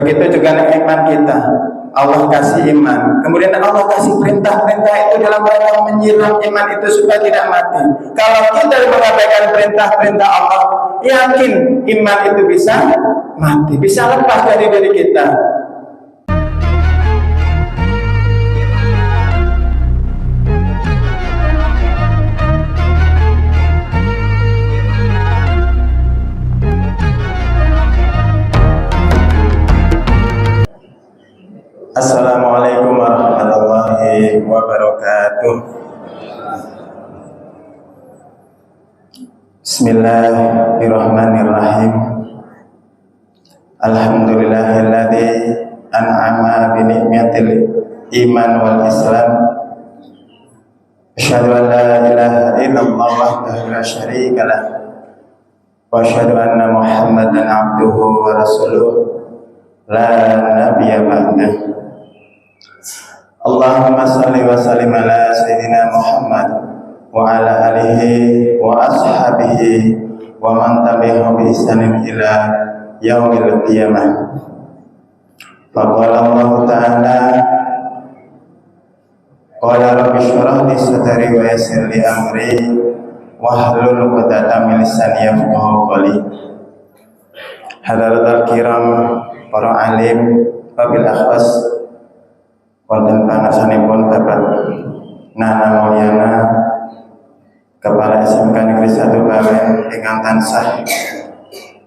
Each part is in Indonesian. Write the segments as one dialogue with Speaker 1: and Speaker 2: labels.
Speaker 1: Begitu juga iman kita. Allah kasih iman, kemudian Allah kasih perintah-perintah itu dalam rangka menyiram iman itu supaya tidak mati. Kalau kita mengabaikan perintah-perintah Allah, yakin iman itu bisa mati, bisa lepas dari diri kita. Assalamualaikum warahmatullahi wabarakatuh. Bismillahirrahmanirrahim. Alhamdulillahilladzi an'ama bi ni'matil iman wal islam. Asyhadu an la ilaha illallah wahdahu la syarika lah. Wa asyhadu anna Muhammadan abduhu wa rasuluh la nabiyya ba'dah. Allahumma salli wa sallim ala sayyidina Muhammad wa ala alihi wa ashabihi wa man tabi'ahum bi ihsanin ila yaumil qiyamah. Faqala Allah ta'ala qala rabbi shrah li sadri wa yassir li amri wahlul 'uqdatam min lisani yafqahu qawli. Hadirin kiram, para alim, wabil akhwas wonten pangarsanipun Bapak Nana Mulyana, Kepala SMK Negeri 1 Bawen ingkang tansah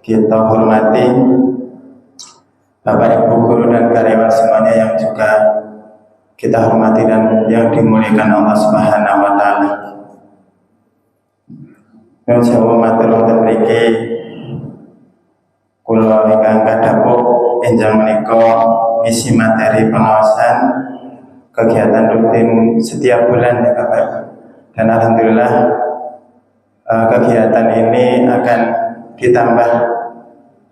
Speaker 1: kita hormati, Bapak Ibu guru dan karyawan semuanya yang juga kita hormati dan yang dimuliakan Allah Subhanahu wa taala. Nuwun sewu matur wonten mriki kula ingkang kadhapuk enjang menika ngisi materi pengawasan kegiatan rutin setiap bulan ya Bapak. Dan alhamdulillah kegiatan ini akan ditambah,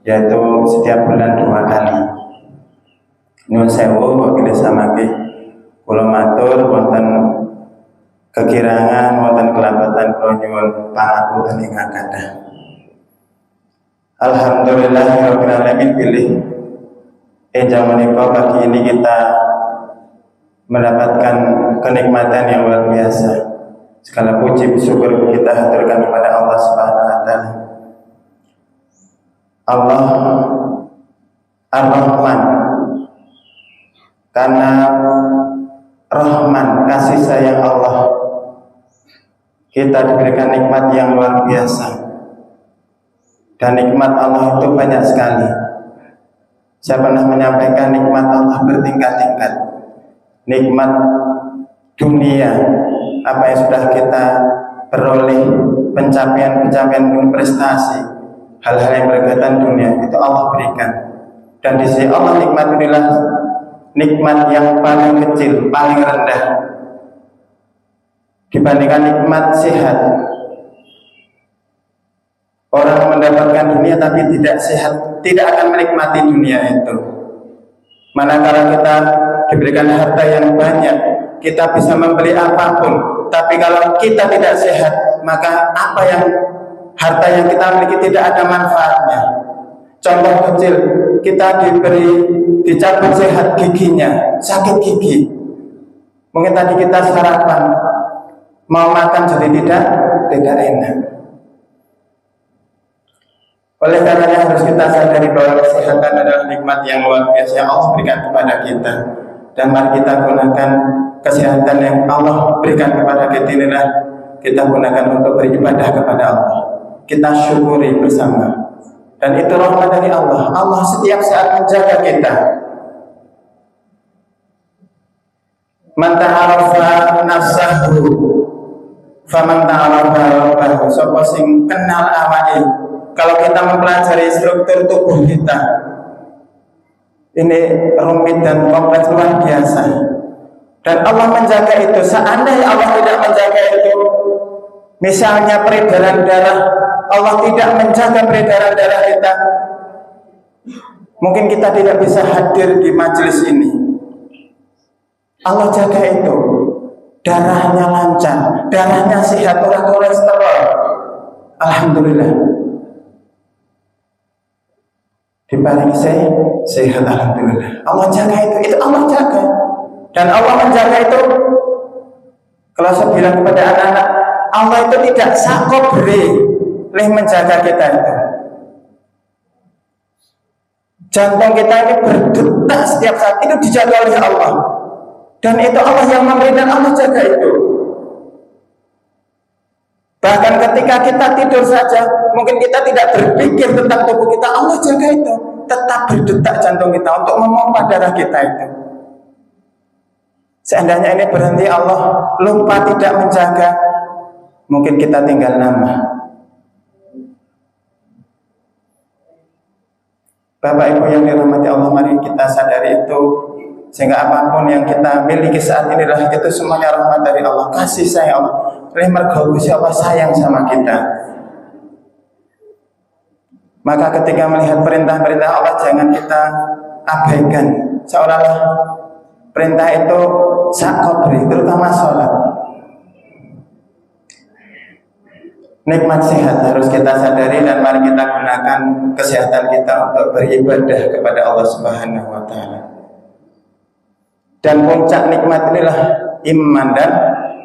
Speaker 1: yaitu setiap bulan 2 kali. Nuwun sewu wabil samangke kula matur wonten kekirangan wonten kelambatan kula nyuwun pangapunten ingkang kathah. Alhamdulillahirabbil alamin pilih enjang menika pagi ini kita mendapatkan kenikmatan yang luar biasa. Segala puji syukur kita haturkan kepada Allah Subhanahu wa taala. Allah Ar-Rahman, karena Rahman, kasih sayang Allah, kita diberikan nikmat yang luar biasa. Dan nikmat Allah itu banyak sekali. Saya pernah menyampaikan nikmat Allah bertingkat-tingkat. Nikmat dunia, apa yang sudah kita peroleh, pencapaian-pencapaian prestasi, hal-hal yang berkaitan dunia, itu Allah berikan. Dan di sisi Allah nikmat inilah nikmat yang paling kecil, paling rendah dibandingkan nikmat sehat. Orang mendapatkan dunia tapi tidak sehat, tidak akan menikmati dunia itu. Manakala kita diberikan harta yang banyak, kita bisa membeli apapun, tapi kalau kita tidak sehat, maka apa yang harta yang kita miliki tidak ada manfaatnya. Contoh kecil, kita dicabut sehat giginya, sakit gigi. Mungkin tadi kita sarapan, mau makan jadi tidak enak. Oleh karenanya harus kita sadari bahwa kesehatan adalah nikmat yang luar biasa yang Allah berikan kepada kita. Dan mari kita gunakan kesehatan yang Allah berikan kepada kita inilah kita gunakan untuk beribadah kepada Allah. Kita syukuri bersama. Dan itu rahmat dari Allah. Allah setiap saat menjaga kita. Man ta'arafa nafsahu faman ta'arafa rabbahu. Sapa sing kenal awake. Kalau kita mempelajari struktur tubuh kita, ini rumit dan kompleks luar biasa. Dan Allah menjaga itu. Seandainya Allah tidak menjaga itu, misalnya peredaran darah, Allah tidak menjaga peredaran darah kita, mungkin kita tidak bisa hadir di majelis ini. Allah jaga itu. Darahnya lancar, darahnya sehat, ora kolesterol. Alhamdulillah. diparingi sehat, alhamdulillah. Allah jaga itu Allah jaga. Dan Allah menjaga itu, kalau saya bilang kepada anak-anak, Allah itu tidak sakobri menjaga kita itu. Jantung kita ini berdetak setiap saat, itu dijaga oleh Allah. Dan itu Allah yang memberi dan Allah jaga itu. Bahkan ketika kita tidur saja, mungkin kita tidak berpikir tentang tubuh kita, Allah jaga itu. Tetap berdetak jantung kita untuk memompa darah kita itu. Seandainya ini berhenti, Allah lupa tidak menjaga, mungkin kita tinggal nama. Bapak Ibu yang dirahmati Allah, mari kita sadari itu, sehingga apapun yang kita miliki saat ini adalah itu semuanya rahmat dari Allah, kasih sayang Allah. Oleh mergawi Allah sayang sama kita. Maka ketika melihat perintah-perintah Allah, jangan kita abaikan seolah-olah perintah itu sakobri, terutama sholat. Nikmat sehat harus kita sadari, dan mari kita gunakan kesehatan kita untuk beribadah kepada Allah Subhanahu wa Ta'ala. Dan puncak nikmat inilah iman dan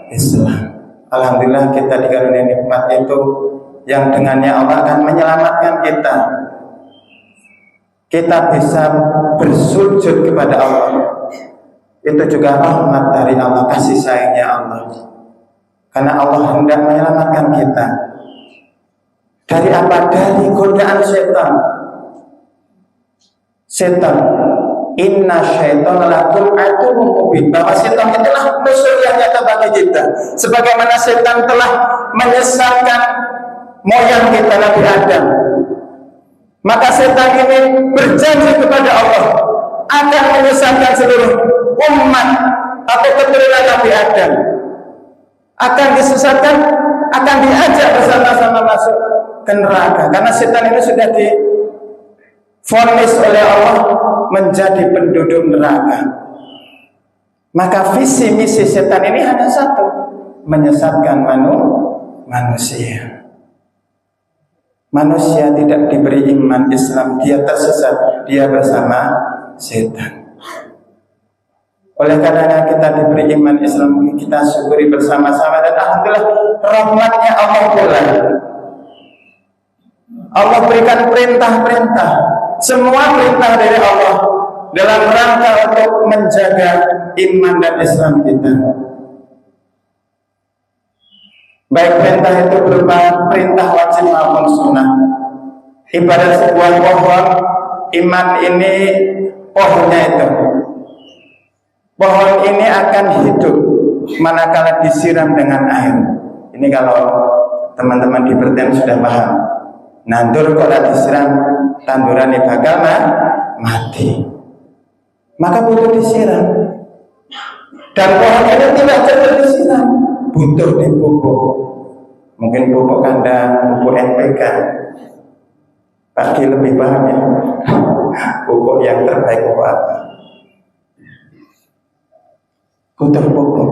Speaker 1: Islam. Alhamdulillah kita dikaruniai nikmat itu yang dengannya Allah akan menyelamatkan kita. Kita bisa bersujud kepada Allah. Itu juga rahmat dari Allah, kasih sayangnya Allah. Karena Allah hendak menyelamatkan kita. Dari apa? Dari godaan setan. Setan. Inna syaitan lakum aduwwun mubin. Bahwa setan itulah musuh yang nyata bagi kita. Sebagaimana setan telah menyesatkan moyang kita Nabi Adam, maka setan ini berjanji kepada Allah akan menyesatkan seluruh umat atau keturunan Nabi Adam, akan disesatkan, akan diajak bersama-sama masuk ke neraka. Karena setan ini sudah divonis oleh Allah menjadi penduduk neraka. Maka visi misi setan ini hanya satu, menyesatkan manusia. Manusia tidak diberi iman Islam, dia tersesat, dia bersama setan. Oleh karenanya kita diberi iman Islam, kita syukuri bersama-sama, dan alhamdulillah rahmatnya Allah pula. Allah berikan perintah-perintah, semua perintah dari Allah dalam rangka untuk menjaga iman dan Islam kita. Baik perintah itu berupa perintah wajib maupun sunnah. Ibarat sebuah pohon, iman ini pohonnya itu. Pohon ini akan hidup manakala disiram dengan air. Ini kalau teman-teman di pertanian sudah paham. Nandur kalau disiram, tanduran ini bakal mati. Maka butuh disiram. Dan pohon ini tidak cepat disiram, butuh dipupuk. Mungkin pupuk kandang, pupuk NPK. Pasti lebih paham ya. Pupuk yang terbaik pupuk apa? Butuh pupuk.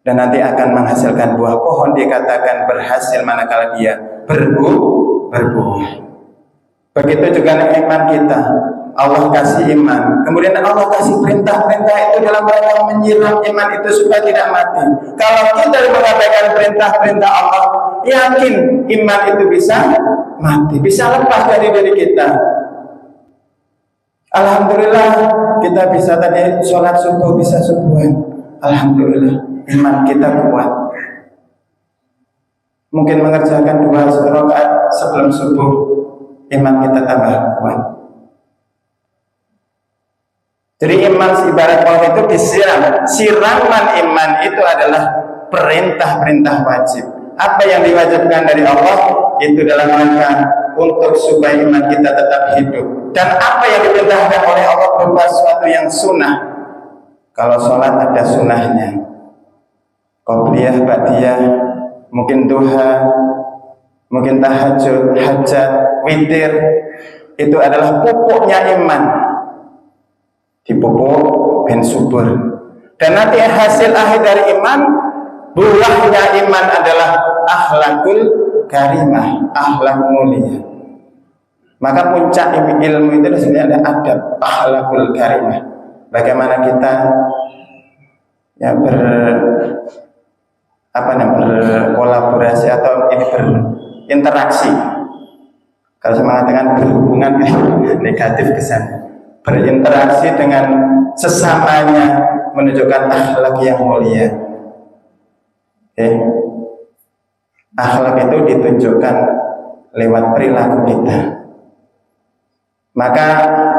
Speaker 1: Dan nanti akan menghasilkan buah. Pohon dikatakan berhasil manakala dia berbuah. Begitu juga dengan iman kita. Allah kasih iman, kemudian Allah kasih perintah-perintah itu dalam rangka menyiram iman itu supaya tidak mati. Kalau kita mengabaikan perintah-perintah Allah, yakin iman itu bisa mati, bisa lepas dari diri kita. Alhamdulillah kita bisa tadi sholat subuh, bisa subuhan. Alhamdulillah iman kita kuat. Mungkin mengerjakan 2 rakaat sebelum subuh, iman kita tambah kuat. Jadi iman ibarat pohon itu disiram. Siraman iman itu adalah perintah-perintah wajib. Apa yang diwajibkan dari Allah itu dalam rangka untuk supaya iman kita tetap hidup. Dan apa yang diperintahkan oleh Allah berupa sesuatu yang sunnah. Kalau sholat ada sunnahnya, qobliyah, ba'diyah, mungkin duha, mungkin tahajud, hajat, witir. Itu adalah pupuknya iman. Dipupuk ben subur. Dan nanti hasil akhir dari iman, buahnya iman adalah akhlakul karimah, akhlak mulia. Maka puncak ilmu itu sebenarnya ada adab, akhlakul karimah. Bagaimana kita ya berkolaborasi atau ini berinteraksi. Kalau saya mengatakan berhubungan negatif kesan, berinteraksi dengan sesamanya menunjukkan akhlak yang mulia. Akhlak itu ditunjukkan lewat perilaku kita. Maka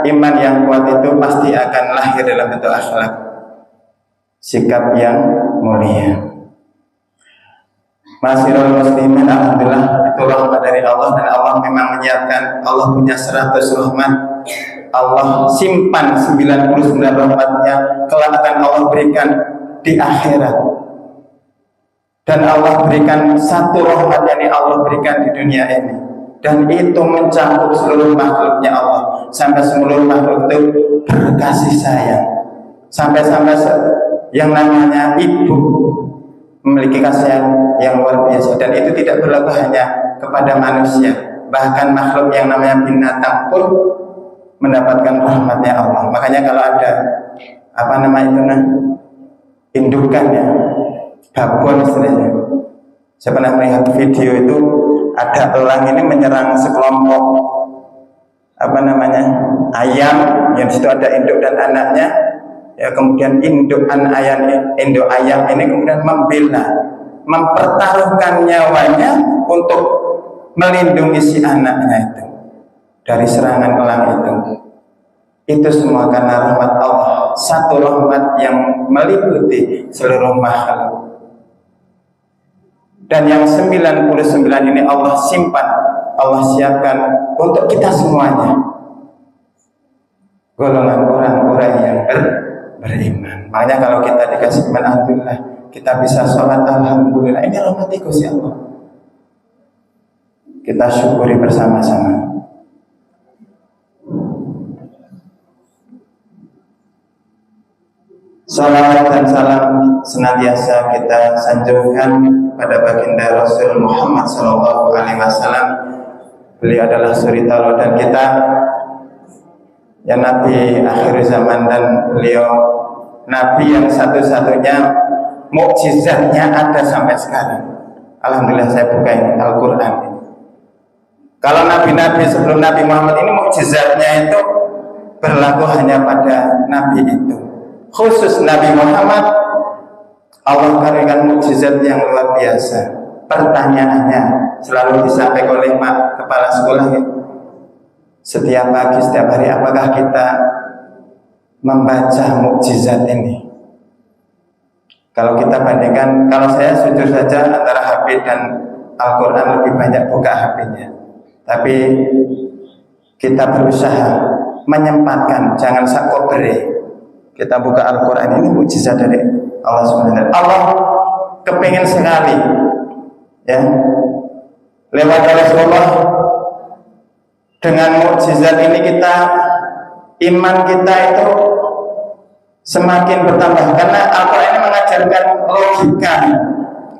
Speaker 1: iman yang kuat itu pasti akan lahir dalam bentuk akhlak, sikap yang mulia. Masirul muslimin, alhamdulillah itu rahmat dari Allah, dan Allah memang menyiapkan, Allah punya 100 rahmat. Allah simpan 99 rahmatnya kelak akan Allah berikan di akhirat. Dan Allah berikan satu rahmat yang Allah berikan di dunia ini, dan itu mencakup seluruh makhluknya Allah. Sampai seluruh makhluk itu berkasih sayang, sampai yang namanya ibu memiliki kasih yang luar biasa. Dan itu tidak berlaku hanya kepada manusia, bahkan makhluk yang namanya binatang pun mendapatkan rahmatnya Allah. Makanya kalau ada indukannya, babon istilahnya. Saya pernah melihat video itu, ada elang ini menyerang sekelompok ayam, yang situ ada induk dan anaknya. Ya, kemudian induk ayam ini kemudian membela, mempertaruhkan nyawanya untuk melindungi si anaknya itu dari serangan elang itu. Itu semua karena rahmat Allah, satu rahmat yang meliputi seluruh makhluk. Dan yang 99 ini Allah simpan, Allah siapkan untuk kita semuanya, golongan orang-orang yang beriman. Makanya kalau kita dikasih iman, alhamdulillah, kita bisa sholat, alhamdulillah, ini rahmat Gusti Allah. Kita syukuri bersama-sama. Salawat dan salam senantiasa kita sanjungkan pada baginda Rasul Muhammad SAW. Beliau adalah suri tauladan kita, ya Nabi akhir zaman, dan beliau Nabi yang satu-satunya mukjizatnya ada sampai sekarang. Alhamdulillah saya buka ini Al-Quran ini. Kalau nabi-nabi sebelum Nabi Muhammad ini mukjizatnya itu berlaku hanya pada Nabi itu. Khusus Nabi Muhammad, Allah karuniakan mukjizat yang luar biasa. Pertanyaannya selalu disampaikan oleh Pak Kepala Sekolah ya. Setiap pagi, setiap hari, apakah kita membaca mukjizat ini? Kalau kita bandingkan, kalau saya jujur saja antara HP dan Al-Quran lebih banyak buka HP-nya. Tapi kita berusaha menyempatkan, jangan sakobere. Kita buka Al-Quran, ini mukjizat dari Allah SWT. Allah kepingin sekali ya, lewat Rasulullah, dengan mukjizat ini kita, iman kita itu semakin bertambah. Karena Al-Quran ini mengajarkan logika,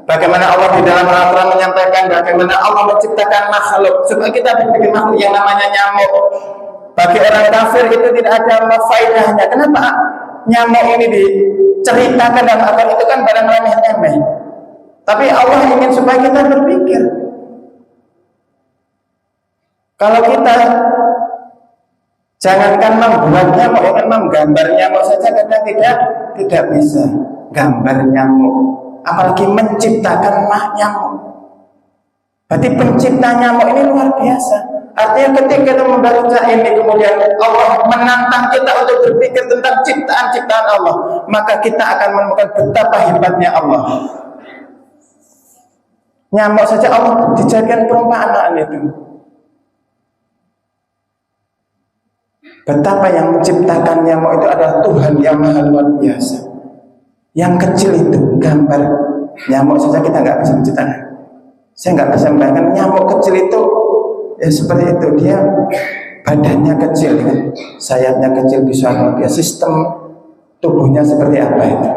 Speaker 1: bagaimana Allah di dalam Al-Quran menyampaikan bagaimana Allah menciptakan makhluk, supaya kita berpikir makhluk yang namanya nyamuk. Bagi orang kafir itu tidak ada faedahnya. Kenapa nyamuk ini diceritakan dalam Al-Quran? Itu kan barang remeh-temeh. Tapi Allah ingin supaya kita berpikir. Kalau kita jangankan membuat nyamuk, ya kan menggambar nyamuk saja kadang tidak bisa gambar nyamuk, apalagi menciptakan nyamuk. Berarti pencipta nyamuk ini luar biasa. Artinya ketika kita membaca ini, kemudian Allah menantang kita untuk berpikir tentang ciptaan-ciptaan Allah, maka kita akan menemukan betapa hebatnya Allah. Nyamuk saja Allah dijadikan perumpamaan itu. Betapa yang menciptakan nyamuk itu adalah Tuhan yang maha luar biasa. Yang kecil itu gambar nyamuk saja kita nggak bisa menciptakan. Saya nggak bisa membayangkan nyamuk kecil itu ya seperti itu. Dia badannya kecil, kan? Sayapnya kecil, bisa dia sistem tubuhnya seperti apa itu.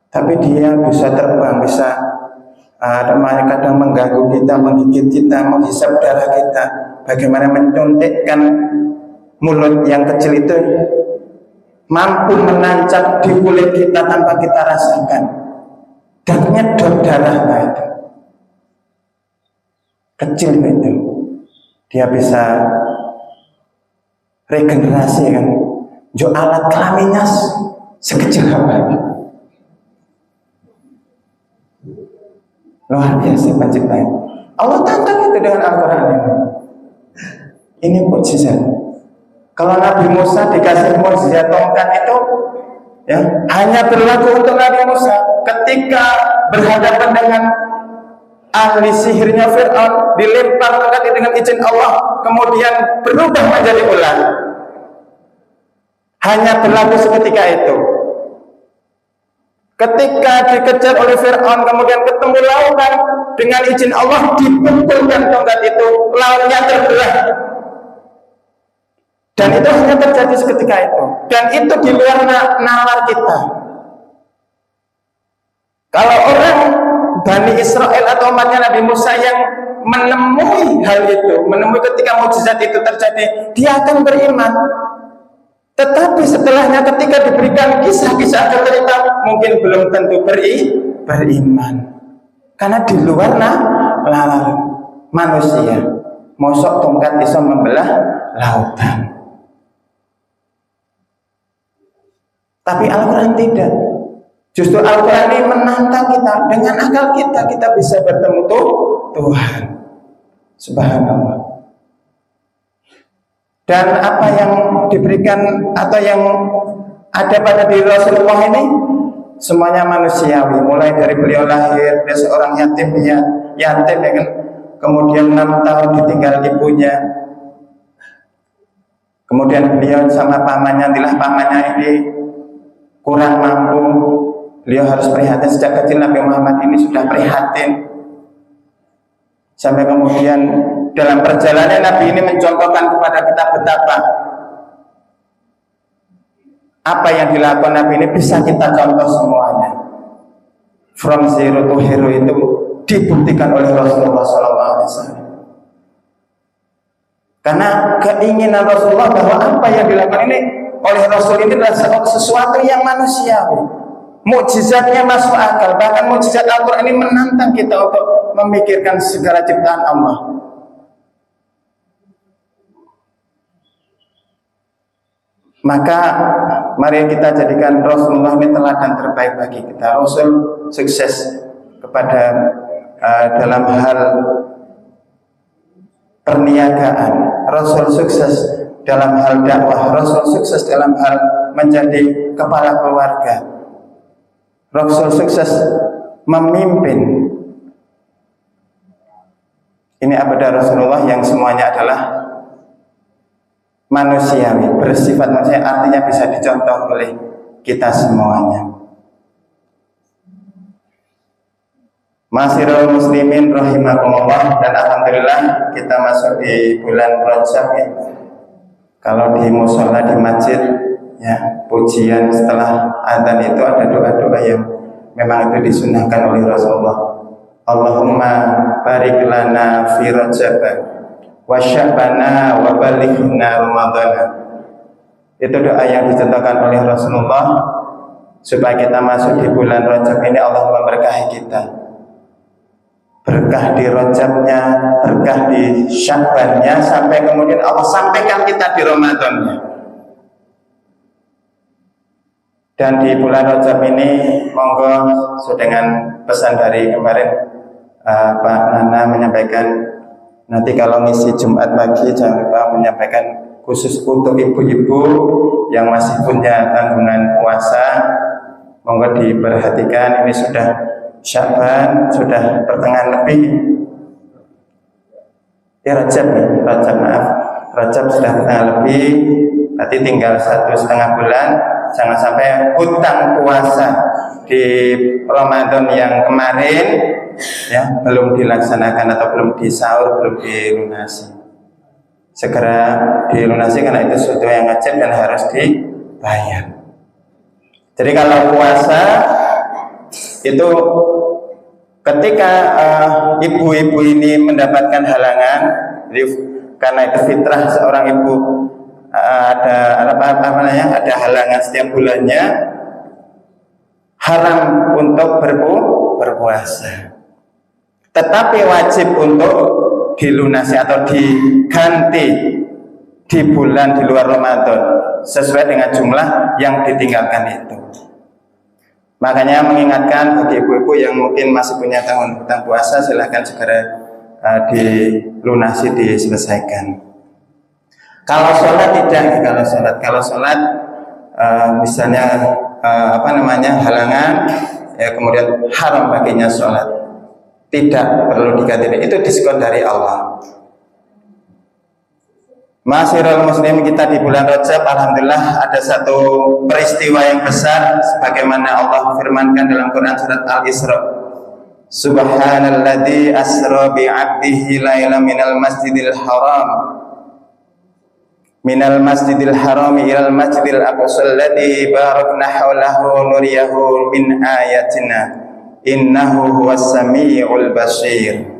Speaker 1: Tapi dia bisa terbang, bisa kadang mengganggu kita, menggigit kita, menghisap darah kita. bagaimana menyuntikkan mulut yang kecil itu mampu menancap di kulit kita tanpa kita rasakan dan nyedot darah itu. Kecil itu, dia bisa regenerasi kan. Jo alat kelaminnya sekecil apa? Luar biasa penciptaan. Allah tantang itu dengan Al-Quran ini. Ini mukjizat. Kalau Nabi Musa dikasih mukjizat tongkat itu, ya hanya berlaku untuk Nabi Musa. Ketika berhadapan dengan ahli sihirnya Fir'aun, dilempar tongkat itu dengan izin Allah, kemudian berubah menjadi ular. Hanya berlaku seketika itu. Ketika dikejar oleh Fir'aun, kemudian ketemu lautan, dengan izin Allah dipukulkan tongkat itu, lautnya terbelah. Dan itu hanya terjadi seketika itu. Dan itu di luar nalar kita. Kalau orang Bani Israel atau umatnya Nabi Musa yang menemui hal itu, menemui ketika mukjizat itu terjadi, dia akan beriman. Tetapi setelahnya ketika diberikan kisah-kisah atau cerita, mungkin belum tentu beriman. Karena di luar nalar manusia. Mosok tongkat bisa membelah lautan. Tapi Al-Quran tidak. Justru Al-Quran ini menantang kita. Dengan akal kita bisa bertemu Tuhan. Subhanallah. Dan apa yang diberikan atau yang ada pada diri Rasulullah ini semuanya manusiawi. Mulai dari beliau lahir, dia seorang yatim ya kan. Kemudian 6 tahun ditinggal ibunya. Kemudian beliau sama pamannya ini kurang mampu, beliau harus prihatin. Sejak kecil Nabi Muhammad ini sudah prihatin. Sampai kemudian dalam perjalanan Nabi ini mencontohkan kepada kita betapa apa yang dilakukan Nabi ini bisa kita contoh semuanya. From zero to hero itu dibuktikan oleh Rasulullah SAW. Karena keinginan Rasulullah bahwa apa yang dilakukan ini oleh Rasul ini adalah sesuatu yang manusiawi. Mukjizatnya masuk akal. Bahkan mukjizat Al-Quran ini menantang kita untuk memikirkan segala ciptaan Allah. Maka mari kita jadikan Rasulullah ini teladan terbaik bagi kita. Rasul sukses kepada dalam hal perniagaan. Rasul sukses dalam hal dakwah. Rasul sukses dalam hal menjadi kepala keluarga. Rasul sukses memimpin. Ini abada Rasulullah yang semuanya adalah manusiawi, bersifat manusia, artinya bisa dicontoh oleh kita semuanya. Masirul muslimin rahimakumullah, dan alhamdulillah kita masuk di bulan Rajab ya. Kalau di musola di masjid ya, pujian setelah adzan itu ada doa-doa yang memang itu disunahkan oleh Rasulullah. Allahumma barik lana fi Rajab wa sya'bana wa balighna Ramadana. Itu doa yang dicontohkan oleh Rasulullah supaya kita masuk di bulan Rajab ini Allah memberkahi kita. Berkah di Rajabnya, berkah di Sya'bannya, sampai kemudian Allah sampaikan kita di Ramadannya. Dan di bulan Rajab ini monggo dengan pesan dari kemarin Pak Nana menyampaikan, nanti kalau ngisi Jumat pagi jangan lupa menyampaikan khusus untuk ibu-ibu yang masih punya tanggungan puasa, monggo diperhatikan. Ini sudah Sya'ban, sudah pertengahan lebih ya, Rajab maaf, Rajab sudah pertengahan lebih, berarti tinggal 1,5 bulan. Jangan sampai hutang puasa di Ramadan yang kemarin ya belum dilaksanakan atau belum disaur, belum dilunasi. Segera dilunasi karena itu sesuatu yang wajib dan harus dibayar. Jadi kalau puasa itu ketika ibu-ibu ini mendapatkan halangan, jadi karena itu fitrah seorang ibu ada halangan setiap bulannya, haram untuk berpuasa. Tetapi wajib untuk dilunasi atau diganti di bulan di luar Ramadan sesuai dengan jumlah yang ditinggalkan itu. Makanya mengingatkan bagi ibu-ibu yang mungkin masih punya tanggungan hutang puasa, silahkan segera dilunasi, diselesaikan. Kalau sholat tidak, kalau sholat misalnya halangan, ya kemudian haram baginya sholat, tidak perlu diganti, itu diskon dari Allah. Masyiral muslim, kita di bulan Rajab, alhamdulillah ada satu peristiwa yang besar sebagaimana Allah firmankan dalam Quran surat Al-Isra. Subhanalladzi asra bi 'abdihi lailan minal masjidil haram ilal masjidil aqsa alladzi barakna haulahu nuriyahu min ayatina innahu huwas samiul basir.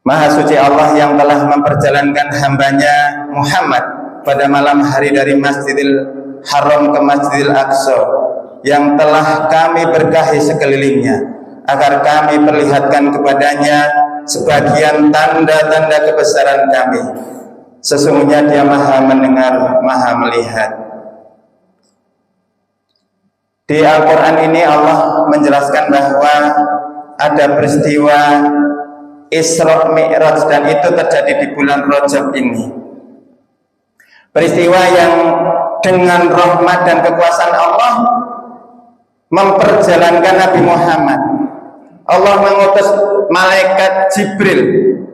Speaker 1: Maha suci Allah yang telah memperjalankan hambanya Muhammad pada malam hari dari Masjidil Haram ke Masjidil Aqsa, yang telah kami berkahi sekelilingnya, agar kami perlihatkan kepadanya sebagian tanda-tanda kebesaran kami. Sesungguhnya Dia Maha mendengar, Maha melihat. Di Al-Quran ini Allah menjelaskan bahwa ada peristiwa Isra Mi'raj, dan itu terjadi di bulan Rajab ini. Peristiwa yang dengan rahmat dan kekuasaan Allah memperjalankan Nabi Muhammad. Allah mengutus malaikat Jibril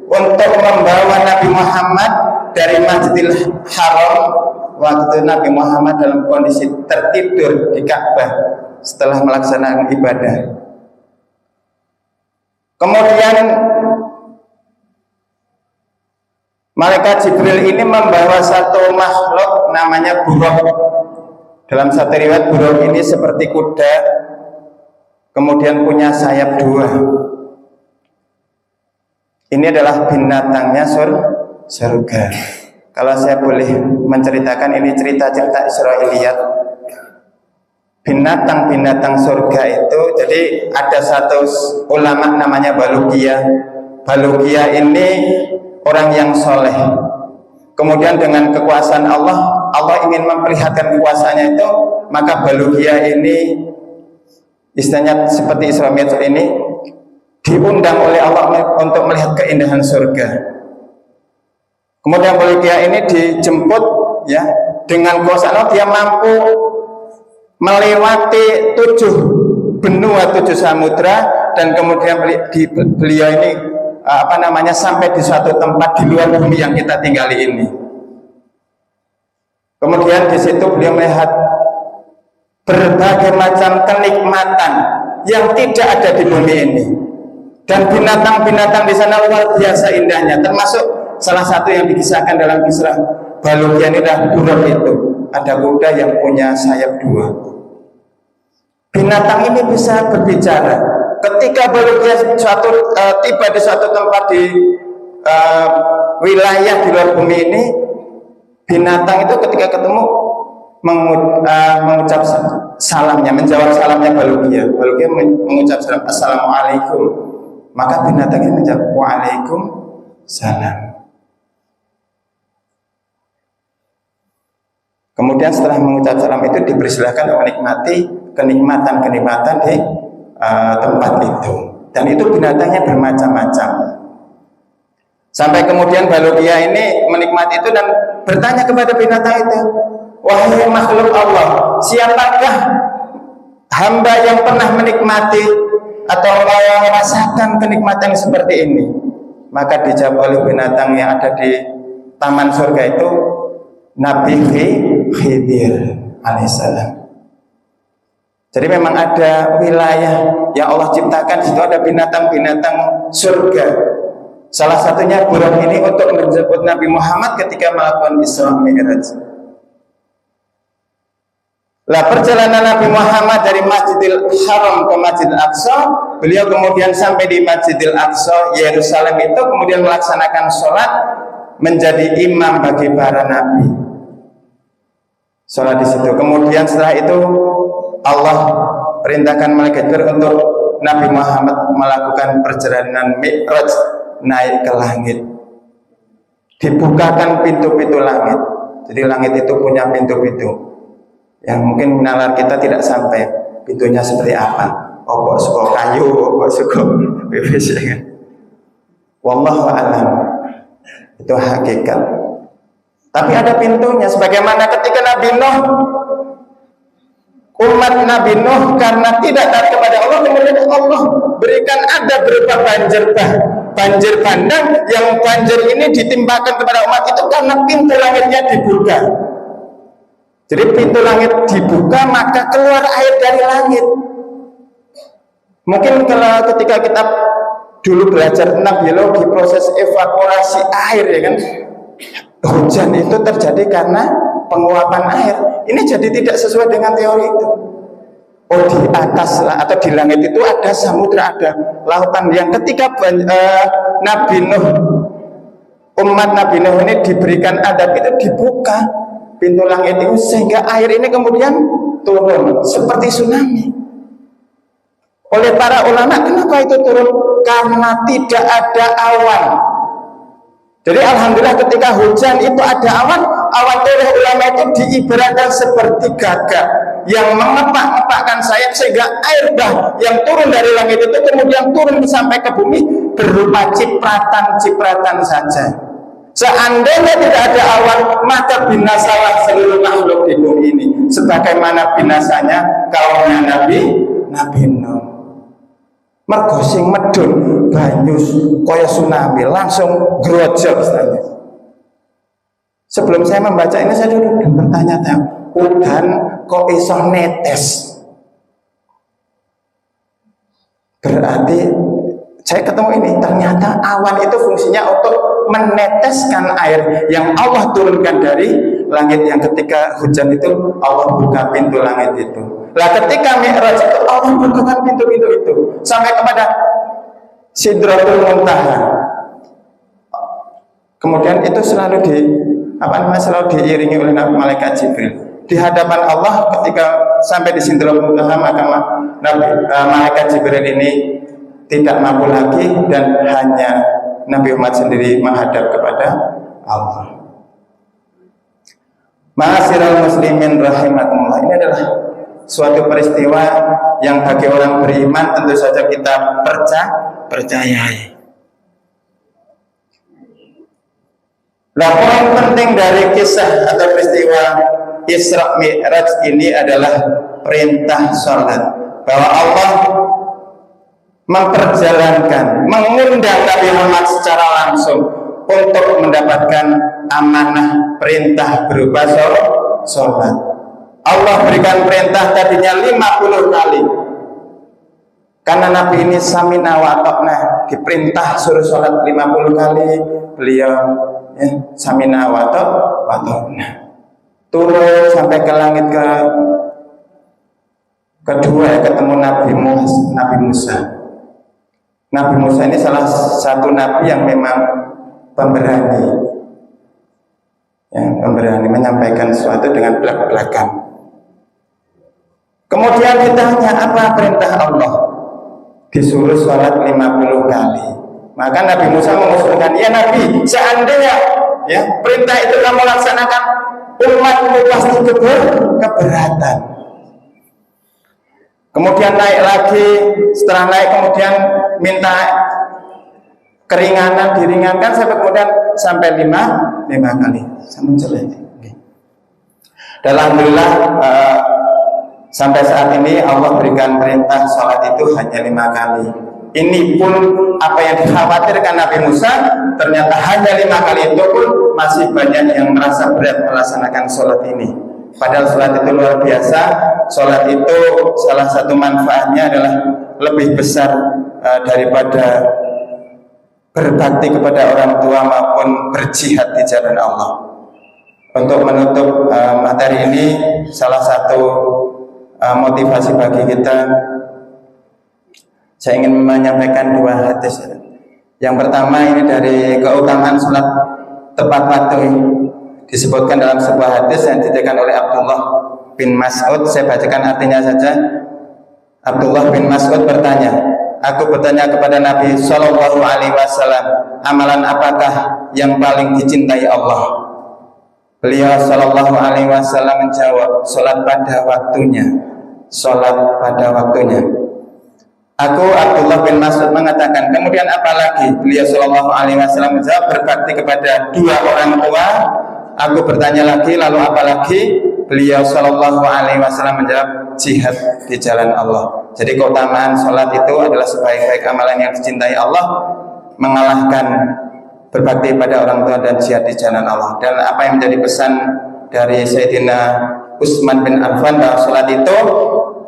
Speaker 1: untuk membawa Nabi Muhammad dari Masjidil Haram waktu Nabi Muhammad dalam kondisi tertidur di Ka'bah setelah melaksanakan ibadah. Kemudian malaikat Jibril ini membawa satu makhluk namanya buruk. Dalam satu riwayat buruk ini seperti kuda, kemudian punya sayap dua. Ini adalah binatangnya surga. Kalau saya boleh menceritakan, ini cerita-cerita Israiliyat. Binatang-binatang surga itu, jadi ada satu ulama namanya Balugia. Balugia ini orang yang soleh. Kemudian dengan kekuasaan Allah, Allah ingin memperlihatkan kekuasaannya itu, maka Balugia ini istilahnya seperti Isra Mi'raj ini diundang oleh Allah untuk melihat keindahan surga. Kemudian Balugia ini dijemput, ya, dengan kuasa Allah dia mampu melewati 7 benua, 7 samudra, dan kemudian beliau ini sampai di suatu tempat di luar bumi yang kita tinggali ini. Kemudian di situ beliau melihat berbagai macam kenikmatan yang tidak ada di bumi ini, dan binatang-binatang di sana luar biasa indahnya, termasuk salah satu yang dikisahkan dalam kisah Balugia ini adalah buruk itu. Ada kuda yang punya sayap 2. Binatang ini bisa berbicara. Ketika Balugia tiba di suatu tempat di wilayah di luar bumi ini, binatang itu ketika ketemu mengucap salamnya, menjawab salamnya Balugia. Balugia mengucap salam, Assalamualaikum. Maka binatang ini menjawab, Waalaikumsalam. Kemudian setelah mengucap salam itu dipersilahkan untuk menikmati kenikmatan-kenikmatan di tempat itu, dan itu binatangnya bermacam-macam. Sampai kemudian Balugia ini menikmati itu dan bertanya kepada binatang itu, wahai makhluk Allah, siapakah hamba yang pernah menikmati atau merasakan kenikmatan seperti ini? Maka dijawab oleh binatang yang ada di taman surga itu, Nabi Khidir alaihissalam. Jadi memang ada wilayah yang Allah ciptakan, di situ ada binatang-binatang surga. Salah satunya burung ini untuk menjemput Nabi Muhammad ketika melakukan Isra Mi'raj. Lah perjalanan Nabi Muhammad dari Masjidil Haram ke Masjidil Aqsa, beliau kemudian sampai di Masjidil Aqsa Yerusalem itu, kemudian melaksanakan sholat menjadi imam bagi para nabi. Sholat di situ. Kemudian setelah itu Allah perintahkan malaikat Jibril untuk Nabi Muhammad melakukan perjalanan Mi'raj, naik ke langit. Dibukakan pintu-pintu langit. Jadi langit itu punya pintu-pintu yang mungkin nalar kita tidak sampai. Pintunya seperti apa? Opo suko kayu, opo suko PVC kan? Wallahu a'lam. Itu hakikat. Tapi ada pintunya. Sebagaimana ketika Nabi Nuh, umat Nabi Nuh karena tidak taat kepada Allah, kemudian Allah berikan ada berupa banjir bandang, yang banjir ini ditimpakan kepada umat itu karena pintu langitnya dibuka. Jadi pintu langit dibuka, maka keluar air dari langit. Mungkin kalau ketika kita dulu belajar tentang biologi, proses evaporasi air, ya kan, hujan itu terjadi karena penguapan air. Ini jadi tidak sesuai dengan teori itu. Oh, di atas atau di langit itu ada samudra, ada lautan, yang ketika Nabi Nuh, umat Nabi Nuh ini diberikan adab itu, dibuka pintu langit itu sehingga air ini kemudian turun seperti tsunami. Oleh para ulama, kenapa itu turun? Karena tidak ada awan. Jadi alhamdulillah ketika hujan itu ada awan oleh ulama itu diibaratkan seperti gagak yang mengepak-ngepakkan sayap sehingga air bah yang turun dari langit itu kemudian turun sampai ke bumi berupa cipratan-cipratan saja. Seandainya tidak ada awan, maka binasalah seluruh makhluk di bumi ini, sebagaimana binasanya kaumnya Nabi Nuh. Mergo sing medun banyu kaya tsunami langsung grojok saja. Sebelum saya membaca ini, saya dulu bertanya-tanya, udan kok iso netes? Berarti saya ketemu ini, ternyata awan itu fungsinya untuk meneteskan air yang Allah turunkan dari langit, yang ketika hujan itu Allah buka pintu langit itu. Lah ketika Mi'raj itu Allah bukakan pintu-pintu itu sampai kepada Sidratul Muntaha. Kemudian itu selalu diiringi oleh malaikat Jibril. Di hadapan Allah ketika sampai di Sidratul Muntaha, maka malaikat Jibril ini tidak mampu lagi dan hanya Nabi Muhammad sendiri menghadap kepada Allah. Ma'asyiral muslimin rahimakumullah, ini adalah suatu peristiwa yang bagi orang beriman tentu saja kita percayai. Nah, poin penting dari kisah atau peristiwa Isra Mi'raj ini adalah perintah sholat, bahwa Allah memperjalankan, mengundang Nabi Muhammad secara langsung untuk mendapatkan amanah perintah berupa sholat. Allah berikan perintah tadinya 50 kali, karena Nabi ini samina wa ata'na, diperintah suruh sholat 50 kali, beliau samina wa ata'na, turun sampai ke langit kedua, ketemu Nabi Musa. Nabi Musa ini salah satu nabi yang memang pemberani, menyampaikan sesuatu dengan belak-belakan. Kemudian ditanya apa perintah Allah, disuruh sholat 50 kali. Maka Nabi Musa mengusulkan, ya Nabi, seandainya perintah itu kamu laksanakan, umatmu pasti keberatan. Kemudian naik lagi, setelah naik kemudian minta keringanan, diringankan sampai 5 kali. Dan alhamdulillah sampai saat ini Allah berikan perintah sholat itu hanya 5 kali. Ini pun apa yang dikhawatirkan Nabi Musa, ternyata hanya 5 kali itu pun masih banyak yang merasa berat melaksanakan sholat ini. Padahal sholat itu luar biasa. Sholat itu salah satu manfaatnya adalah lebih besar daripada berbakti kepada orang tua maupun berjihad di jalan Allah. Untuk menutup materi ini, salah satu motivasi bagi kita. Saya ingin menyampaikan dua hadis. Yang pertama ini dari keutamaan sholat tepat waktu, disebutkan dalam sebuah hadis yang diterangkan oleh Abdullah bin Mas'ud. Saya bacakan artinya saja. Abdullah bin Mas'ud bertanya, aku bertanya kepada Nabi Shallallahu Alaihi Wasallam, amalan apakah yang paling dicintai Allah? Beliau Shallallahu Alaihi Wasallam menjawab, sholat pada waktunya. Sholat pada waktunya. Aku Abdullah bin Mas'ud mengatakan, kemudian apa lagi? Beliau Shallallahu Alaihi Wasallam menjawab, berbakti kepada dua orang tua. Aku bertanya lagi, lalu apa lagi? Beliau Shallallahu Alaihi Wasallam menjawab, jihad di jalan Allah. Jadi keutamaan sholat itu adalah sebaik-baik amalan yang dicintai Allah, mengalahkan berbakti pada orang tua dan jihad di jalan Allah. Dan apa yang menjadi pesan dari Sayyidina Utsman bin Affan bahwa sholat itu,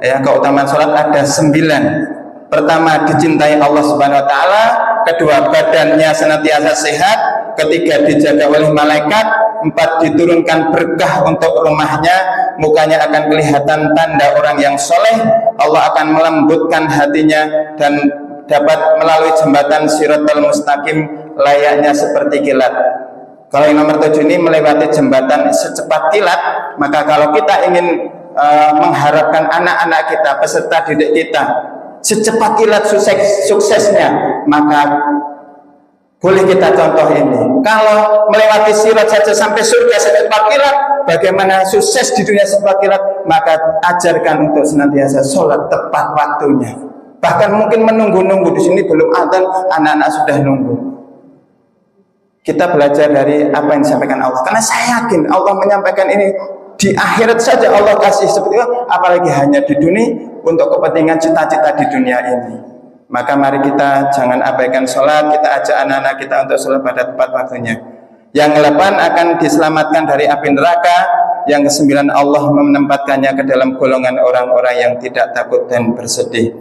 Speaker 1: ya, keutamaan sholat ada 9. Pertama, dicintai Allah Subhanahu Wa Taala. Kedua, badannya senantiasa sehat. Ketiga, dijaga oleh malaikat. 4, diturunkan berkah untuk rumahnya, mukanya akan kelihatan tanda orang yang soleh. Allah akan melembutkan hatinya dan dapat melalui jembatan Shiratal Mustaqim layaknya seperti kilat. Kalau yang nomor 7 ini melewati jembatan secepat kilat. Maka kalau kita ingin mengharapkan anak-anak kita, peserta didik kita secepat kilat suksesnya, maka boleh kita contoh ini. Kalau melewati sirat saja sampai surga secepat kilat, bagaimana sukses di dunia secepat kilat? Maka ajarkan untuk senantiasa sholat tepat waktunya. Bahkan mungkin menunggu-nunggu, di sini belum adzan, anak-anak sudah nunggu. Kita belajar dari apa yang disampaikan Allah. Karena saya yakin Allah menyampaikan ini di akhirat saja Allah kasih seperti itu, apalagi hanya di dunia untuk kepentingan cita-cita di dunia ini. Maka mari kita jangan abaikan sholat, kita ajak anak-anak kita untuk sholat pada tepat waktunya. Yang ke-8 akan diselamatkan dari api neraka. Yang ke-9 Allah menempatkannya ke dalam golongan orang-orang yang tidak takut dan bersedih.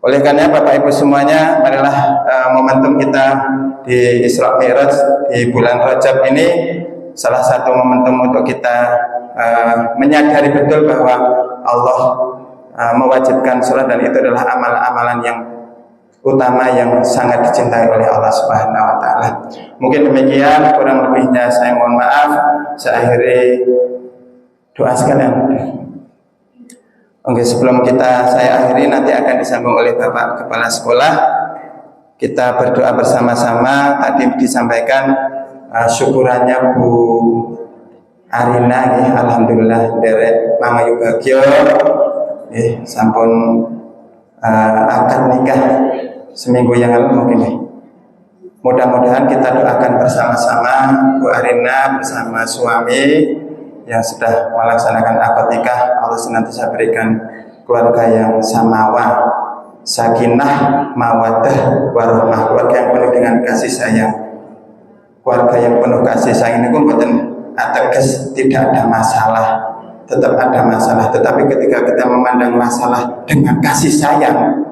Speaker 1: Oleh karena Bapak Ibu semuanya, marilah momentum kita di Isra Mi'raj di bulan Rajab ini salah satu momentum untuk kita menyadari betul bahwa Allah mewajibkan sholat, dan itu adalah amalan-amalan yang utama yang sangat dicintai oleh Allah Subhanahu Wa Taala. Mungkin demikian, kurang lebihnya saya mohon maaf. Saya akhiri doa sekalian. Oke, sebelum saya akhiri, nanti akan disambung oleh Bapak Kepala Sekolah. Kita berdoa bersama-sama. Tadi disampaikan syukurannya Bu Arina, ya, alhamdulillah derek mangayu bagyo, sampun akad nikah seminggu yang lalu mungkin. Mudah-mudahan kita doakan bersama-sama Bu Arina bersama suami yang sudah melaksanakan akad nikah. Allah senantiasa berikan keluarga yang samawa, sakinah, mawaddah, warahmah, keluarga yang penuh dengan kasih sayang. Keluarga yang penuh kasih sayang ini bukan ateges tidak ada masalah, tetap ada masalah. Tetapi ketika kita memandang masalah dengan kasih sayang,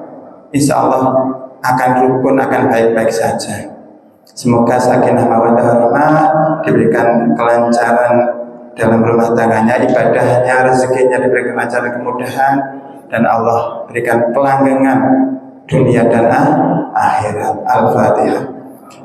Speaker 1: insya Allah akan rukun, akan baik-baik saja. Semoga sakinah mawaddah warahmah, diberikan kelancaran dalam rumah tangganya, ibadahnya, rezekinya diberikan kelancaran, kemudahan, dan Allah berikan kelanggengan dunia dan akhirat. Al-Fatihah.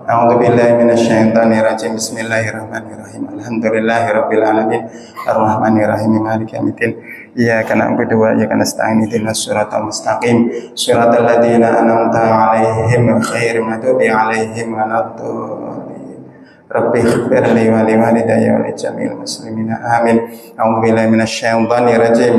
Speaker 1: A'udzubillahi minasyaitonirrajim. Bismillahirrahmanirrahim. Alhamdulillahirabbil alamin. Arrahmanirrahim. Maliki yaumiddin. Iyyaka na'budu wa iyyaka nasta'in. Ihdinas siratal mustaqim. Shiratal ladzina an'amta 'alaihim ghairil maghdubi 'alaihim waladdallin. Rabbi ighfirli wa liwalidayya wa lijami'il muslimin. Amin. A'udzubillahi minasyaitonirrajim.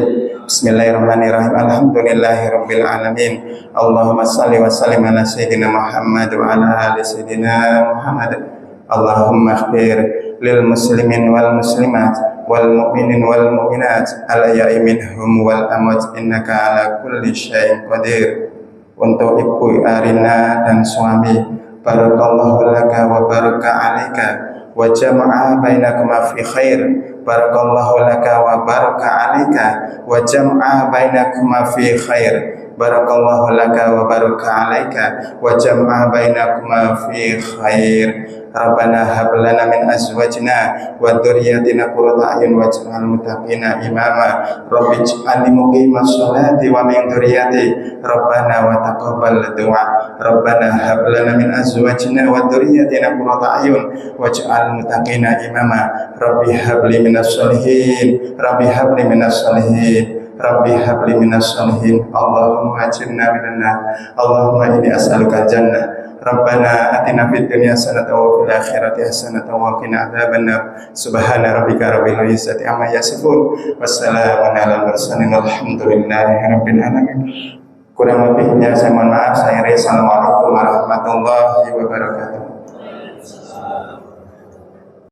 Speaker 1: Bismillahirrahmanirrahim. Alhamdulillahirabbil alamin. Allahumma shalli wa sallim ala sayyidina Muhammad wa ala ali sayyidina Muhammad. Allahumma ighfir lil muslimin wal muslimat wal mu'minin wal mu'minat al ahya'i minhum wal amwat innaka ala kulli syai'in qadir. Untuk Ibu Arina dan suami, barakallahu laka wa baraka alaika wa jama'a bainakuma fi khair. Barakallahu laka wa baraka alaika wa jama'a bainakuma fi khair. barakallahu laka wa baraka alaika wa jama'a bainakuma fi khair. Rabbana hab lana min azwajina wa dzurriyyatina qurrata a'yun waj'alna muttaqina imama. Rabbi ij'alni muqimas sholati wa min dzurriyyati. Rabbana wa taqabbal du'a. Rabbana hab lana min azwajina wa dzurriyyatina qurrata a'yun waj'alna muttaqina imama. Rabbi hab li minas sholihin. Rabbi hab li minas sholihin. Rabbi habli minas sholihin. Allahumma ajirna minan nar. Allahumma inni as'aluka jannah. Rabbana atina fid dunya hasanatan wa fil akhirati hasanatan wa qina adzabannar. Subhana rabbika rabbil izzati amma yasifun. Wassalamun alal mursalin walhamdulillahi rabbil alamin. Kurang lebihnya saya mohon maaf. Assalamualaikum warahmatullahi wabarakatuh.